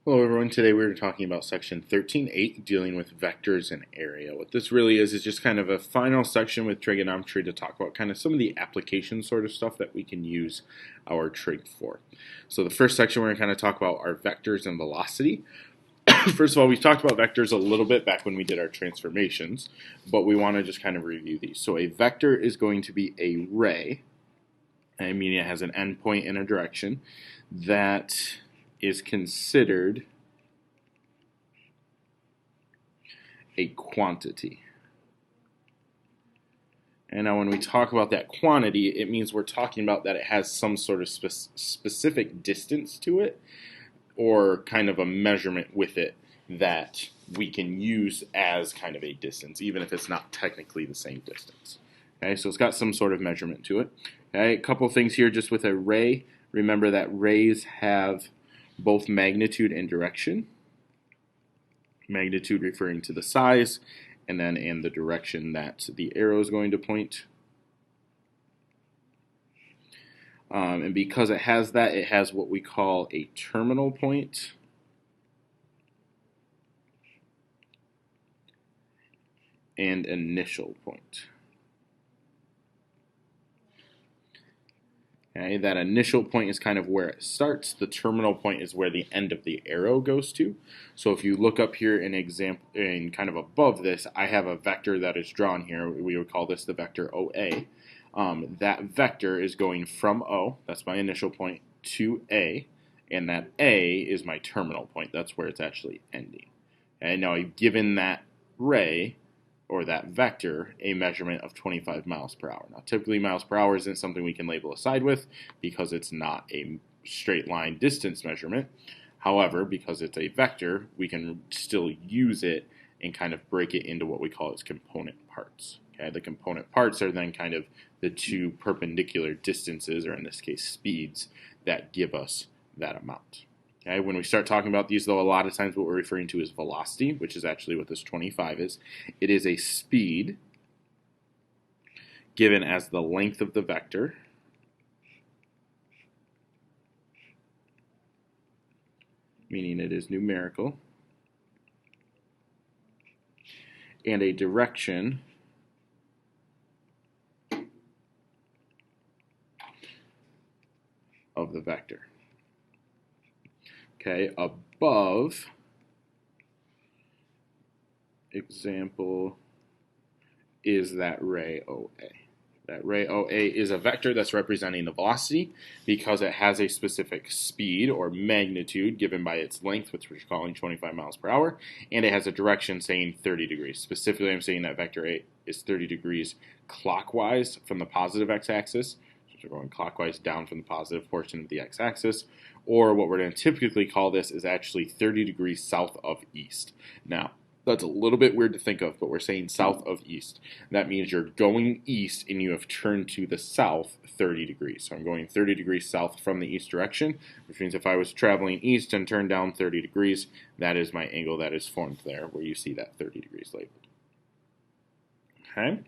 Hello everyone, today we're talking about section 13.8, dealing with vectors and area. What this really is just kind of a final section with trigonometry to talk about kind of some of the application sort of stuff that we can use our trig for. So the first section we're going to kind of talk about are vectors and velocity. First of all, we talked about vectors a little bit back when we did our transformations, but we want to just kind of review these. So a vector is going to be a ray, meaning it has an endpoint and a direction, that is considered a quantity. And now when we talk about that quantity, it means we're talking about that it has some sort of specific distance to it, or kind of a measurement with it that we can use as kind of a distance, even if it's not technically the same distance. Okay, so it's got some sort of measurement to it. Okay, a couple things here just with a ray. Remember that rays have both magnitude and direction. Magnitude referring to the size, and then in the direction that the arrow is going to point. And because it has that, it has what we call a terminal point and initial point. Okay, that initial point is kind of where it starts. The terminal point is where the end of the arrow goes to. So if you look up here in example, in kind of above this, I have a vector that is drawn here. We would call this the vector OA. That vector is going from O, that's my initial point, to A, and that A is my terminal point. That's where it's actually ending. And now I've given that ray, or that vector, a measurement of 25 miles per hour. Now, typically miles per hour isn't something we can label a side with because it's not a straight line distance measurement. However, because it's a vector, we can still use it and kind of break it into what we call its component parts. Okay, the component parts are then kind of the two perpendicular distances, or in this case speeds, that give us that amount. Okay, when we start talking about these, though, a lot of times what we're referring to is velocity, which is actually what this 25 is. It is a speed given as the length of the vector meaning it is numerical, and a direction of the vector. Okay, above, example, is that ray OA. That ray OA is a vector that's representing the velocity because it has a specific speed or magnitude given by its length, which we're calling 25 miles per hour, and it has a direction saying 30 degrees. Specifically, I'm saying that vector A is 30 degrees clockwise from the positive x-axis, so we're going clockwise down from the positive portion of the x-axis, or what we're going to typically call this is actually 30 degrees south of east. Now, that's a little bit weird to think of, but we're saying south of east. That means you're going east and you have turned to the south 30 degrees. So I'm going 30 degrees south from the east direction, which means if I was traveling east and turned down 30 degrees, that is my angle that is formed there, where you see that 30 degrees labeled. Okay.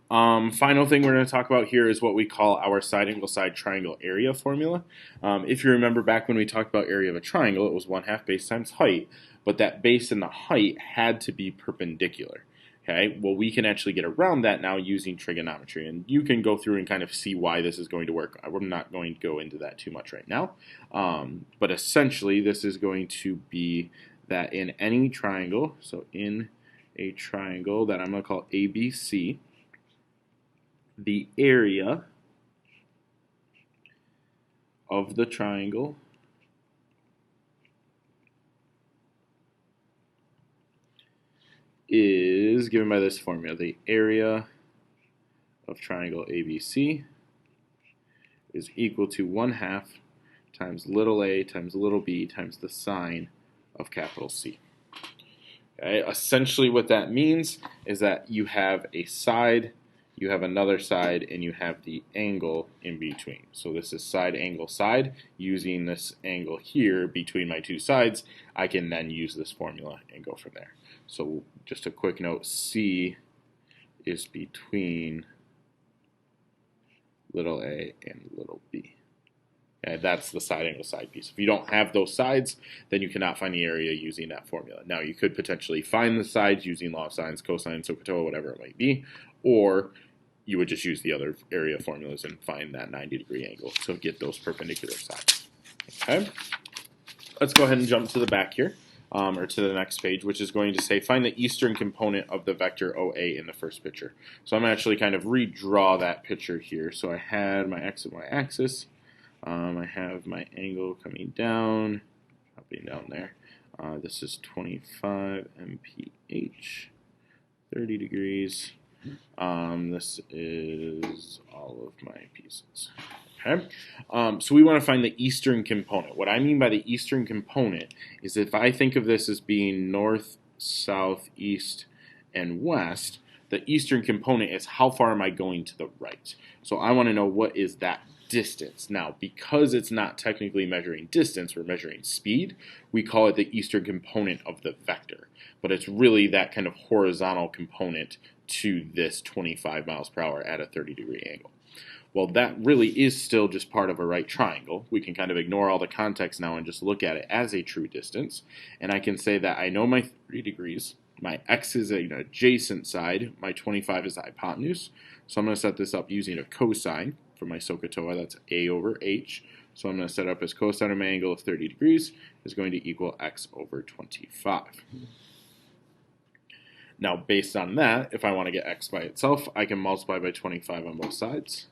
Final thing we're going to talk about here is what we call our side angle side triangle area formula. If you remember back when we talked about area of a triangle, it was 1/2 base times height, but that base and the height had to be perpendicular. Okay, well, we can actually get around that now using trigonometry, and you can go through and kind of see why this is going to work. I'm not going to go into that too much right now, but essentially this is going to be that in any triangle, so in a triangle that I'm going to call ABC, the area of the triangle is given by this formula. The area of triangle ABC is equal to 1/2 times little a times little b times the sine of capital C. Okay? Essentially what that means is that you have a side, you have another side, and you have the angle in between. So this is side angle side. Using this angle here between my two sides, I can then use this formula and go from there. So just a quick note, C is between little a and little b. Okay, that's the side angle side piece. If you don't have those sides, then you cannot find the area using that formula. Now, you could potentially find the sides using law of sines, cosine, SOHCAHTOA, whatever it might be, or you would just use the other area formulas and find that 90-degree angle to get those perpendicular sides. Okay, let's go ahead and jump to the back here, or to the next page, which is going to say find the eastern component of the vector OA in the first picture. So I'm actually kind of redraw that picture here. So I had my x and y axis. I have my angle coming down, dropping down there. This is 25 mph, 30 degrees. This is all of my pieces. Okay, so we want to find the eastern component. What I mean by the eastern component is if I think of this as being north, south, east, and west, the eastern component is how far am I going to the right. So I want to know what is that distance. Now, because it's not technically measuring distance, we're measuring speed, we call it the eastern component of the vector. But it's really that kind of horizontal component to this 25 miles per hour at a 30-degree angle. Well, that really is still just part of a right triangle. We can kind of ignore all the context now and just look at it as a true distance. And I can say that I know my 30 degrees, my x is an adjacent side, my 25 is the hypotenuse. So I'm going to set this up using a cosine for my SOHCAHTOA, that's a over h. So I'm going to set up as cosine of my angle of 30 degrees is going to equal x over 25. Now, based on that, if I want to get x by itself, I can multiply by 25 on both sides.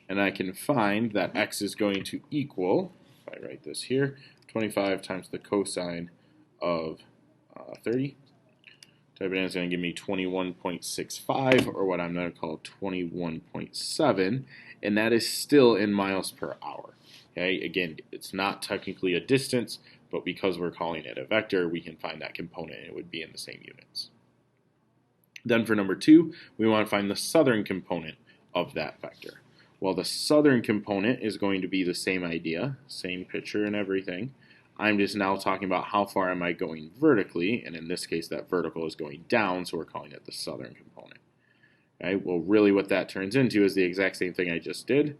And I can find that x is going to equal, if I write this here, 25 times the cosine of 30. Type it in is going to give me 21.65, or what I'm going to call 21.7, and that is still in miles per hour. Okay, again, it's not technically a distance, but because we're calling it a vector, we can find that component, and it would be in the same units. Then for number 2, we want to find the southern component of that vector. Well, the southern component is going to be the same idea, same picture and everything. I'm just now talking about how far am I going vertically, and in this case that vertical is going down, so we're calling it the southern component. Okay, well really what that turns into is the exact same thing I just did,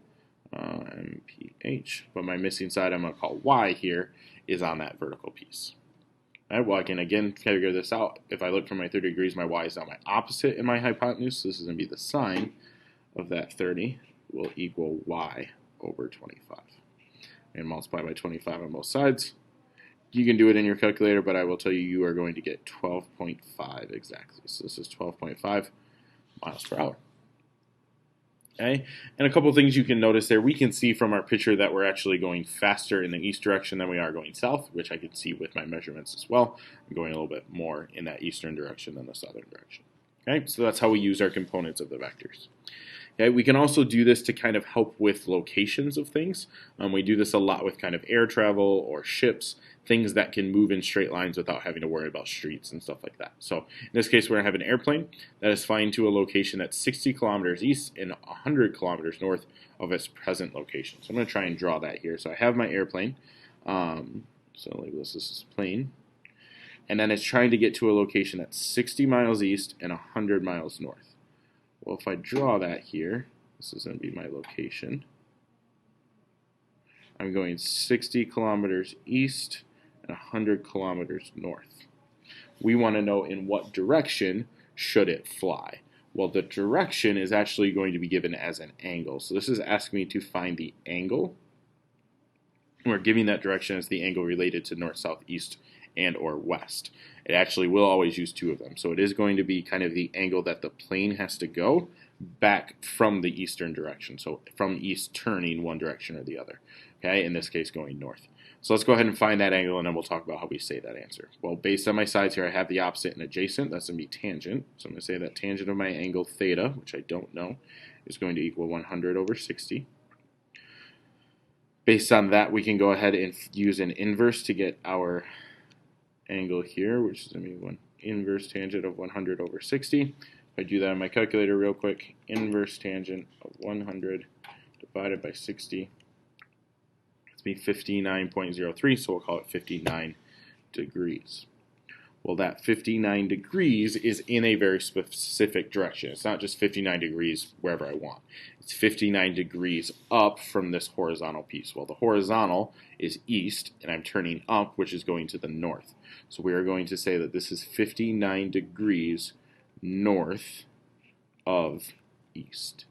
MPH, but my missing side I'm going to call Y here is on that vertical piece. All right, well I can again figure this out. If I look for my 30 degrees, my Y is now my opposite in my hypotenuse, so this is going to be the sine of that 30 will equal Y over 25. And multiply by 25 on both sides. You can do it in your calculator, but I will tell you, you are going to get 12.5 exactly. So this is 12.5 miles per hour. Okay, and a couple things you can notice there. We can see from our picture that we're actually going faster in the east direction than we are going south, which I can see with my measurements as well. I'm going a little bit more in that eastern direction than the southern direction. Okay, so that's how we use our components of the vectors. Okay, we can also do this to kind of help with locations of things. We do this a lot with kind of air travel or ships, things that can move in straight lines without having to worry about streets and stuff like that. So in this case, we're going to have an airplane that is flying to a location that's 60 kilometers east and 100 kilometers north of its present location. So I'm going to try and draw that here. So I have my airplane. So label this as plane. And then it's trying to get to a location that's 60 miles east and 100 miles north. Well, if I draw that here, this is going to be my location. I'm going 60 kilometers east and 100 kilometers north. We want to know in what direction should it fly. Well, the direction is actually going to be given as an angle. So this is asking me to find the angle. We're giving that direction as the angle related to north, south, east, and or west. It actually will always use two of them. So it is going to be kind of the angle that the plane has to go back from the eastern direction. So from east turning one direction or the other. Okay, in this case going north. So let's go ahead and find that angle and then we'll talk about how we say that answer. Well, based on my sides here, I have the opposite and adjacent. That's going to be tangent. So I'm going to say that tangent of my angle theta, which I don't know, is going to equal 100 over 60. Based on that, we can go ahead and use an inverse to get our angle here, which is going to be one inverse tangent of 100 over 60. If I do that on my calculator real quick, inverse tangent of 100 divided by 60, it's be 59.03, so we'll call it 59 degrees. Well, that 59 degrees is in a very specific direction. It's not just 59 degrees wherever I want. It's 59 degrees up from this horizontal piece. Well, the horizontal is east, and I'm turning up, which is going to the north. So we are going to say that this is 59 degrees north of east.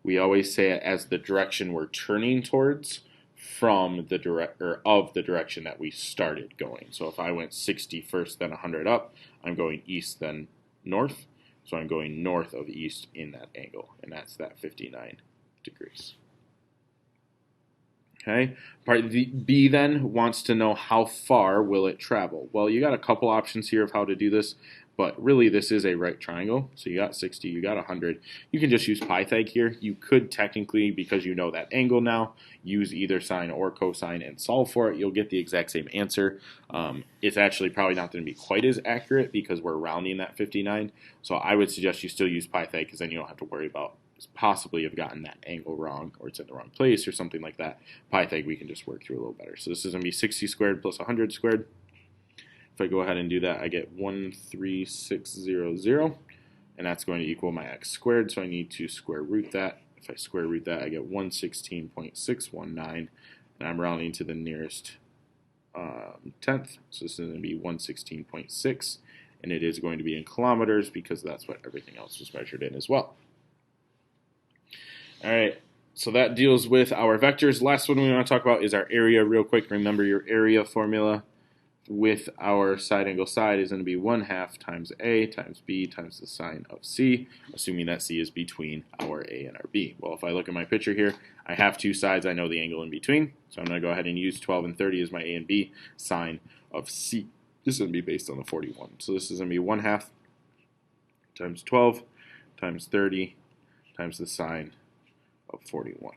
We always say it as the direction we're turning towards from the direction that we started going. So if I went 60 first, then 100 up, I'm going east, then north. So I'm going north of east in that angle, and that's that 59 degrees. Okay, part B then wants to know how far will it travel. Well, you got a couple options here of how to do this, but really this is a right triangle. So you got 60, you got 100. You can just use Pythag here. You could technically, because you know that angle now, use either sine or cosine and solve for it. You'll get the exact same answer. It's actually probably not going to be quite as accurate because we're rounding that 59. So I would suggest you still use Pythag because then you don't have to worry about possibly have gotten that angle wrong or it's in the wrong place or something like that. Pythag we can just work through a little better. So this is going to be 60 squared plus 100 squared. If I go ahead and do that, I get 13600, and that's going to equal my x squared, so I need to square root that. If I square root that, I get 116.619, and I'm rounding to the nearest tenth, so this is going to be 116.6, and it is going to be in kilometers because that's what everything else was measured in as well. All right, so that deals with our vectors. Last one we want to talk about is our area real quick. Remember your area formula with our side angle side is going to be 1/2 times A times B times the sine of C, assuming that C is between our A and our B. Well, if I look at my picture here, I have two sides. I know the angle in between, so I'm going to go ahead and use 12 and 30 as my A and B. Sine of C this is going to be based on the 41. So this is going to be 1/2 times 12 times 30 times the sine of 41.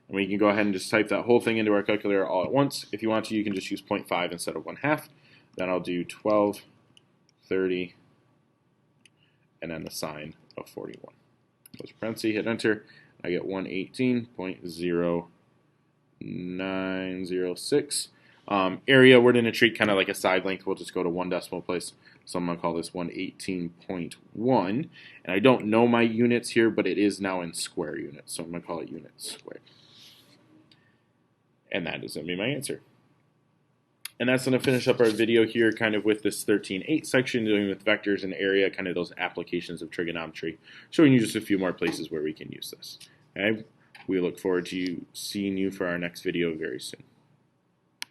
And we can go ahead and just type that whole thing into our calculator all at once. If you want to, you can just use 0.5 instead of 1/2. Then I'll do 12, 30, and then the sine of 41. Close parenthesis, hit enter. I get 118.0906. Area, we're going to treat kind of like a side length. We'll just go to one decimal place. So I'm going to call this 118.1. And I don't know my units here, but it is now in square units. So I'm going to call it units squared. And that is going to be my answer. And that's going to finish up our video here kind of with this 13.8 section, dealing with vectors and area, kind of those applications of trigonometry, showing you just a few more places where we can use this. Okay? We look forward to seeing you for our next video very soon.